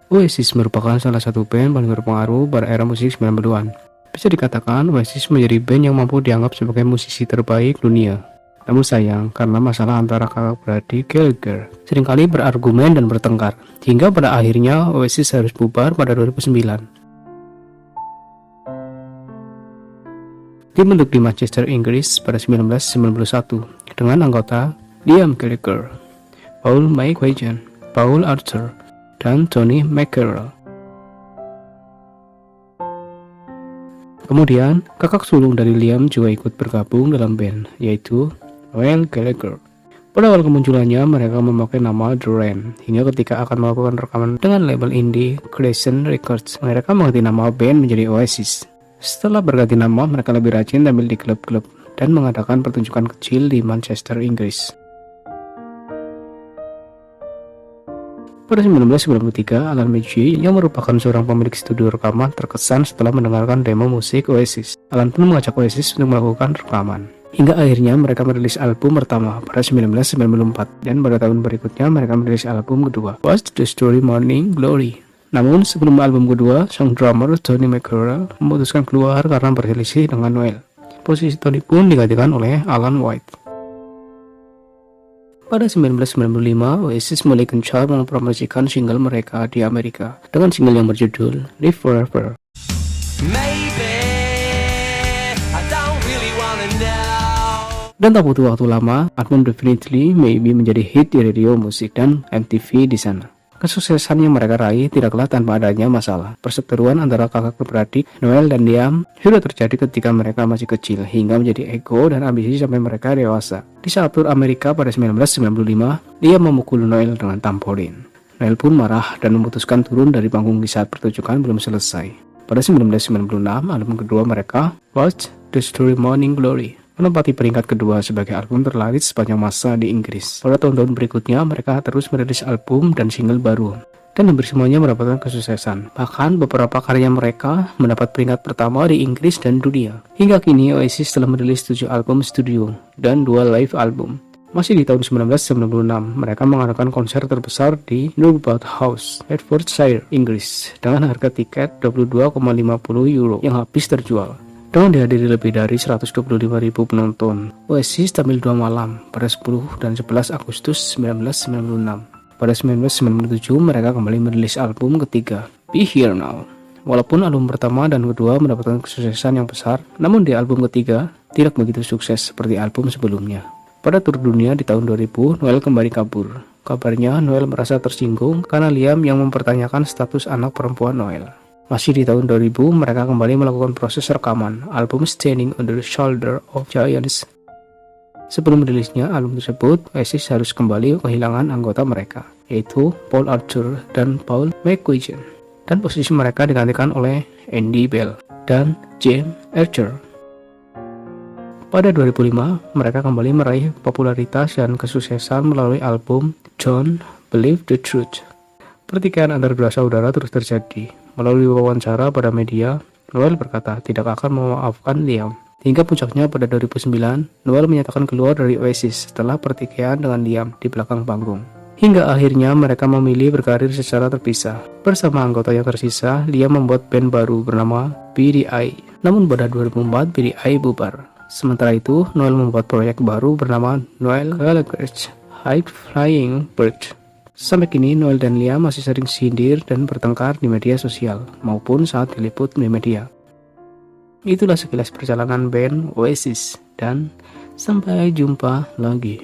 Oasis merupakan salah satu band paling berpengaruh pada era musik 90-an. Bisa dikatakan Oasis menjadi band yang mampu dianggap sebagai musisi terbaik dunia. Namun sayang, karena masalah antara kakak beradik Gallagher seringkali berargumen dan bertengkar, hingga pada akhirnya Oasis harus bubar pada 2009. Dibentuk di Manchester, Inggris pada 1991 dengan anggota Liam Gallagher, Paul McGuigan, Paul Arthur, dan Tony McCarroll. Kemudian, kakak sulung dari Liam juga ikut bergabung dalam band, yaitu Noel Gallagher. Pada awal kemunculannya, mereka memakai nama The Ram, hingga ketika akan melakukan rekaman dengan label indie Crescent Records, mereka mengganti nama band menjadi Oasis. Setelah berganti nama, mereka lebih rajin tampil di klub-klub dan mengadakan pertunjukan kecil di Manchester, Inggris. Pada 1993, Alan McGee yang merupakan seorang pemilik studio rekaman terkesan setelah mendengarkan demo musik Oasis. Alan pun mengajak Oasis untuk melakukan rekaman. Hingga akhirnya mereka merilis album pertama pada 1994, dan pada tahun berikutnya mereka merilis album kedua, What's the Story Morning Glory. Namun sebelum album kedua, sang drummer Tony McCarroll memutuskan keluar karena berselisih dengan Noel. Posisi Tony pun digantikan oleh Alan White. Pada 1995, Oasis mulai gencar mempromosikan single mereka di Amerika dengan single yang berjudul Live Forever. Dan tak butuh waktu lama, album Definitely Maybe menjadi hit di radio musik dan MTV di sana. Kesuksesan yang mereka raih tidaklah tanpa adanya masalah. Perseteruan antara kakak beradik Noel dan Liam sudah terjadi ketika mereka masih kecil, hingga menjadi ego dan ambisi sampai mereka dewasa. Di saat tur Amerika pada 1995, Liam memukul Noel dengan tampolin. Noel pun marah dan memutuskan turun dari panggung di saat pertunjukan belum selesai. Pada 1996, album kedua mereka, What's the Story Morning Glory, menempati peringkat kedua sebagai album terlaris sepanjang masa di Inggris. Pada tahun-tahun berikutnya, mereka terus merilis album dan single baru, dan hampir semuanya mendapatkan kesuksesan. Bahkan beberapa karya mereka mendapat peringkat pertama di Inggris dan dunia. Hingga kini, Oasis telah merilis 7 album studio dan 2 live album. Masih di tahun 1996, mereka mengadakan konser terbesar di Newport House, Hertfordshire, Inggris, dengan harga tiket €22,50 yang habis terjual. Dengan dihadiri lebih dari 125.000 penonton, Oasis tampil 2 malam pada 10 dan 11 Agustus 1996. Pada 1997, mereka kembali merilis album ketiga, Be Here Now. Walaupun album pertama dan kedua mendapatkan kesuksesan yang besar, namun di album ketiga tidak begitu sukses seperti album sebelumnya. Pada tur dunia di tahun 2000, Noel kembali kabur. Kabarnya, Noel merasa tersinggung karena Liam yang mempertanyakan status anak perempuan Noel. Masih di tahun 2000, mereka kembali melakukan proses rekaman album Standing on the Shoulder of Giants. Sebelum rilisnya album tersebut, Oasis harus kembali kehilangan anggota mereka, yaitu Paul Arthur dan Paul McGuigan, dan posisi mereka digantikan oleh Andy Bell dan James Archer. Pada 2005, mereka kembali meraih popularitas dan kesuksesan melalui album Don't Believe the Truth. Pertikaian antara dua saudara terus terjadi. Melalui wawancara pada media, Noel berkata tidak akan memaafkan Liam. Hingga puncaknya pada 2009, Noel menyatakan keluar dari Oasis setelah pertikaian dengan Liam di belakang panggung. Hingga akhirnya mereka memilih berkarir secara terpisah. Bersama anggota yang tersisa, Liam membuat band baru bernama BDI. Namun pada 2004, BDI bubar. Sementara itu, Noel membuat proyek baru bernama Noel Gallagher's High Flying Bird. Sampai kini, Noel dan Liam masih sering sindir dan bertengkar di media sosial, maupun saat diliput di media. Itulah sekilas perjalanan band Oasis, dan sampai jumpa lagi.